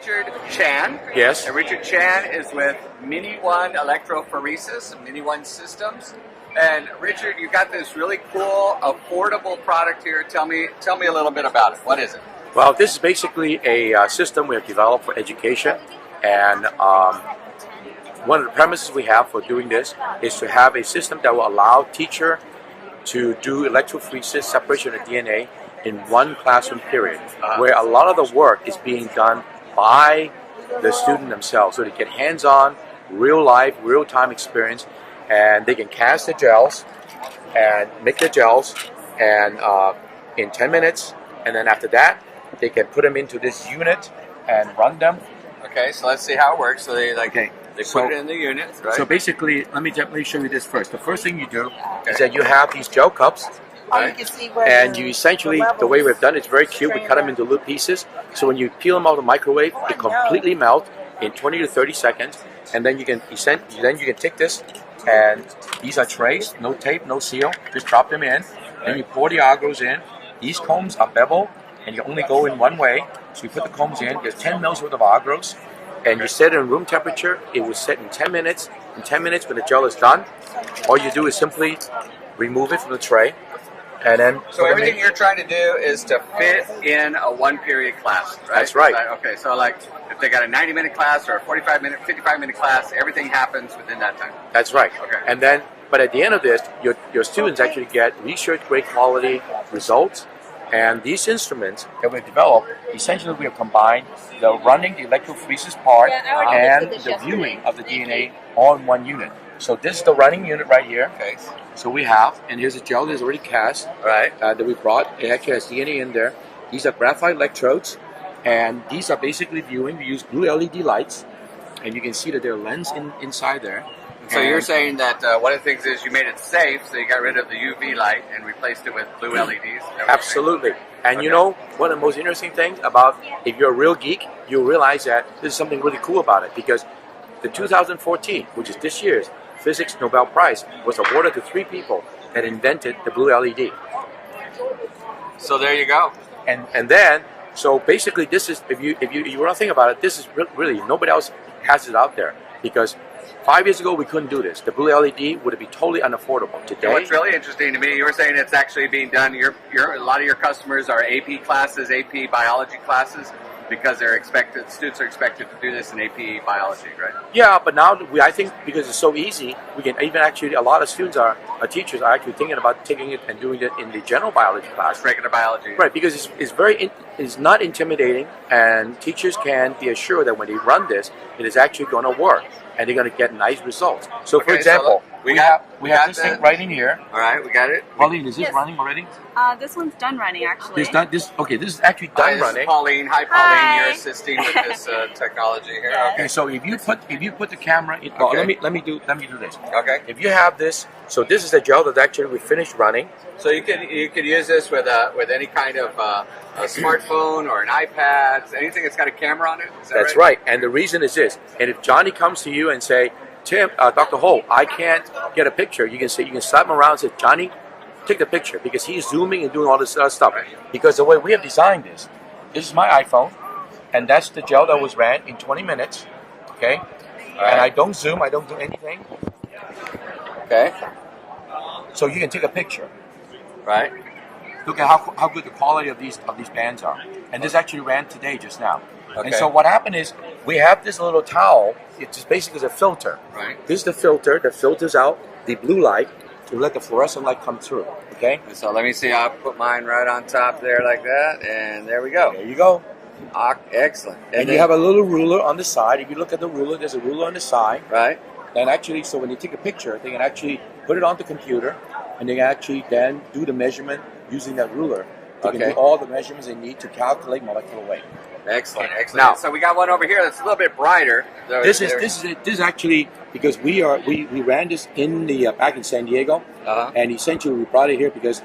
Richard Chan. Yes. And Richard Chan is with MiniOne Electrophoresis, MiniOne Systems. And Richard, you got this really cool, affordable product here. Tell me a little bit about it. What is it? Well, this is basically a system we have developed for education, and one of the premises we have for doing this is to have a system that will allow teacher to do electrophoresis, separation of DNA, in one classroom period, where a lot of the work is being done by the student themselves, so they get hands-on, real-life, real-time experience, and they can cast the gels and make the gels and in 10 minutes, and then after that they can put them into this unit and run them. Okay, so let's see how it works. So they put it in the unit, right? So basically, let me show you this first. The first thing you do is that you have these gel cups, right? And you essentially, the way we've done it is very cute. We cut them into little pieces, so when you peel them out of the microwave, they completely melt in 20 to 30 seconds, and then you can take this, and these are trays, no tape, no seal. Just drop them in, then you pour the agros in. These combs are bevel, and you only go in one way. So you put the combs in. There's 10 mils worth of agros, and you set it in room temperature. It will set in 10 minutes. In 10 minutes, when the gel is done, all you do is simply remove it from the tray, and then. So everything you're trying to do is to fit in a one-period class, right? That's right. Okay, so like if they got a 90-minute class or a 45-minute, 55-minute class, everything happens within that time. That's right. Okay. And then, but at the end of this, your students actually get research-grade quality results. And these instruments that we've developed, essentially we have combined the running, the electrophoresis part, and the viewing of the DNA all in one unit. So this is the running unit right here. Okay. So we have, and here's a gel that's already cast, right, that we brought. It actually has DNA in there. These are graphite electrodes, and these are basically viewing. We use blue LED lights, and you can see that there are lenses inside there. So you're saying that one of the things is you made it safe, so you got rid of the UV light and replaced it with blue LEDs? Absolutely. And you know, one of the most interesting things about, if you're a real geek, you'll realize that there's something really cool about it, because the 2014, which is this year's Physics Nobel Prize, was awarded to 3 people that invented the blue LED. So there you go. And then, so basically this is, if you want to think about it, this is really, nobody else has it out there, because 5 years ago, we couldn't do this. The blue LED would be totally unaffordable. Today, what's really interesting to me, you were saying it's actually being done. A lot of your customers are AP classes, AP biology classes, because students are expected to do this in AP biology, right? Yeah, but now I think because it's so easy, we can even actually, a lot of students teachers are actually thinking about taking it and doing it in the general biology class. Regular biology. Right, because it's not intimidating, and teachers can be assured that when they run this, it is actually going to work, and they're going to get nice results. So, for example, so we have this thing right in here. All right, we got it. Pauline, is this running already? This one's done running, actually. This is actually done running. This is Pauline. Hi, Pauline. Hi. You're assisting with this technology here. Okay. So if you put the camera in, let me do this. Okay. If you have this, so this is a gel that actually we finished running. So you could use this with any kind of a smartphone or an iPad, anything that's got a camera on it. Is that That's right. And the reason is this. And if Johnny comes to you and say, Tim, Dr. Holt, I can't get a picture, you can slap him around and say, Johnny, take the picture, because he's zooming and doing all this other stuff. Right. Because the way we have designed this is my iPhone, and that's the gel that was ran in 20 minutes. Okay. Right. And I don't zoom, I don't do anything. Okay. So you can take a picture. Right. Look at how good the quality of these bands are. And this actually ran today just now. Okay. And so what happened is we have this little towel. It's just basically a filter. Right. This is the filter that filters out the blue light to let the fluorescent light come through. Okay. So let me see. I'll put mine right on top there like that, and there we go. There you go. Excellent. And you have a little ruler on the side. If you look at the ruler, there's a ruler on the side. Right. And actually, so when you take a picture, they can actually put it on the computer, and they can actually then do the measurement using that ruler. They can do all the measurements they need to calculate molecular weight. Excellent, excellent. Now, so we got one over here that's a little bit brighter. This is actually because we ran this in the back in San Diego, and essentially we brought it here because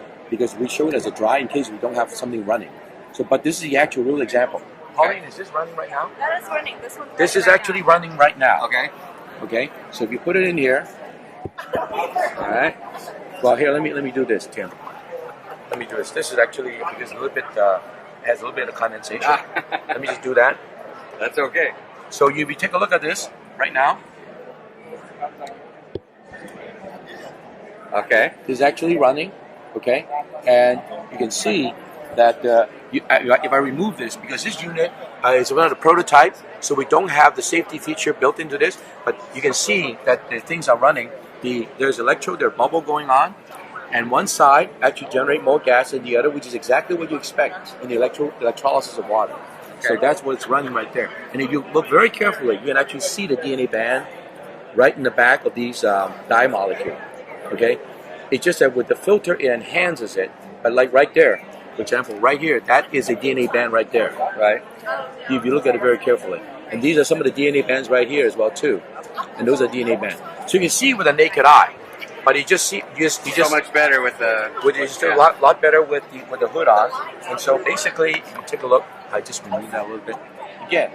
we show it as a dry in case we don't have something running. So, but this is the actual real example. Pauline, is this running right now? That is running. This is actually running right now. Okay. Okay. So if you put it in here, all right. Well, here let me do this, Tim. Let me do this. This is actually because a little bit has a little bit of condensation. Let me just do that. That's okay. So if you take a look at this right now, Okay. it's actually running, okay? And you can see that if I remove this, because this unit is another prototype, so we don't have the safety feature built into this, but you can see that the things are running. There's electrode, there's bubble going on, and one side actually generate more gas than the other, which is exactly what you expect in the electrolysis of water. So that's what's running right there. And if you look very carefully, you can actually see the DNA band right in the back of these dye molecule. Okay, it's just that with the filter it enhances it, but like right there, for example, right here, that is a DNA band right there, right? If you look at it very carefully, and these are some of the DNA bands right here as well too, and those are DNA bands. So you can see with the naked eye, but you just so much better with the it's a lot better with the hood on. And so basically, if you take a look, I just removed that a little bit again.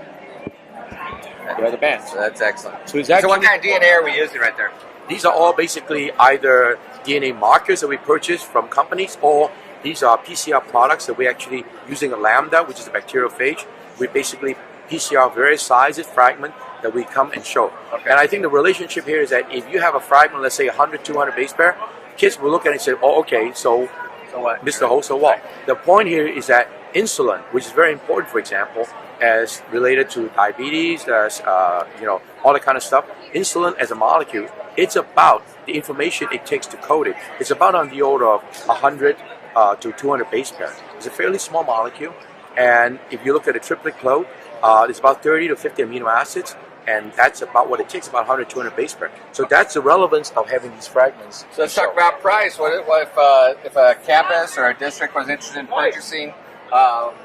There are the bands. So that's excellent. So, exactly, so what kind of DNA are we using right there? These are all basically either DNA markers that we purchase from companies, or these are PCR products that we're actually using a lambda, which is a bacteriophage. We basically PCR various sizes, fragment that we come and show. Okay. And I think the relationship here is that if you have a fragment, let's say 100, 200 base pair, kids will look at it and say, oh, okay, so what? Mr. Holt, so what? The point here is that insulin, which is very important, for example, as related to diabetes, all that kind of stuff. Insulin as a molecule, it's about the information it takes to code it. It's about on the order of 100 to 200 base pairs. It's a fairly small molecule, and if you look at a triplet code, it's about 30 to 50 amino acids, and that's about what it takes, about 100, 200 base pairs. So that's the relevance of having these fragments. So let's talk about price. What if a campus or a district was interested in purchasing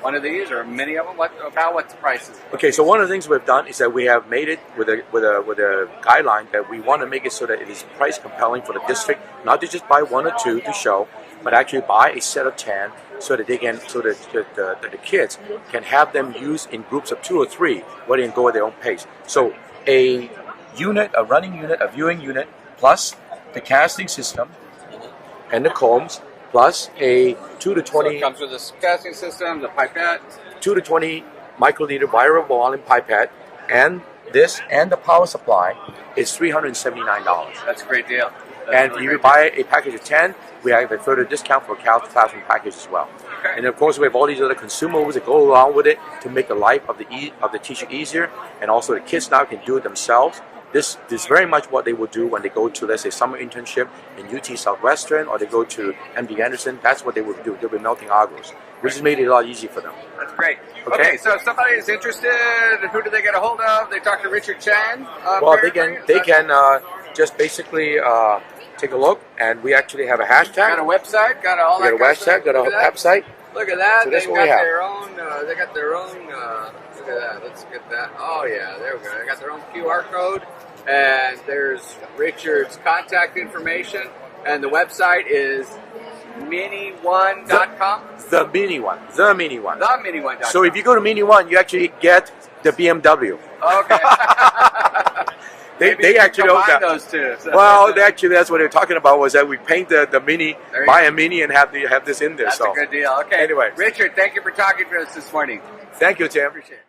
one of these or many of them? What's the prices? Okay, so one of the things we've done is that we have made it with a guideline that we want to make it so that it is price compelling for the district, not to just buy one or two to show, but actually buy a set of 10 so that the kids can have them used in groups of 2 or 3, where they can go at their own pace. So a running unit, a viewing unit, plus the casting system and the combs, plus a 2 to 20. So it comes with a casting system, the pipette, 2 to 20 microliter variable volume pipette, and this and the power supply is $379. That's a great deal. And if you buy a package of 10, we have a further discount for a classroom package as well. Okay. And of course, we have all these other consumables that go along with it to make the life of the teacher easier, and also the kids now can do it themselves. This is very much what they will do when they go to, let's say, summer internship in UT Southwestern, or they go to MD Anderson. That's what they will do. They'll be melting agros, which has made it a lot easier for them. That's great. Okay, so if somebody is interested, who do they get a hold of? They talk to Richard Chan? Well, they can just basically take a look, and we actually have a hashtag. Got a website, got all that. Got a website, got a website. Look at that. So They got their own. They got their own. Look at that. Let's get that. Oh yeah, there we go. They got their own QR code, and there's Richard's contact information, and the website is MiniOne.com. The MiniOne. The MiniOne. The MiniOne.com. So if you go to MiniOne, you actually get the BMW. Okay. They actually own that. Those two. So. Well, actually, that's what they're talking about, was that we paint the Mini, buy a Mini, and have this in there. That's a good deal. Okay. Anyway, Richard, thank you for talking to us this morning. Thank you, Tim. Appreciate it.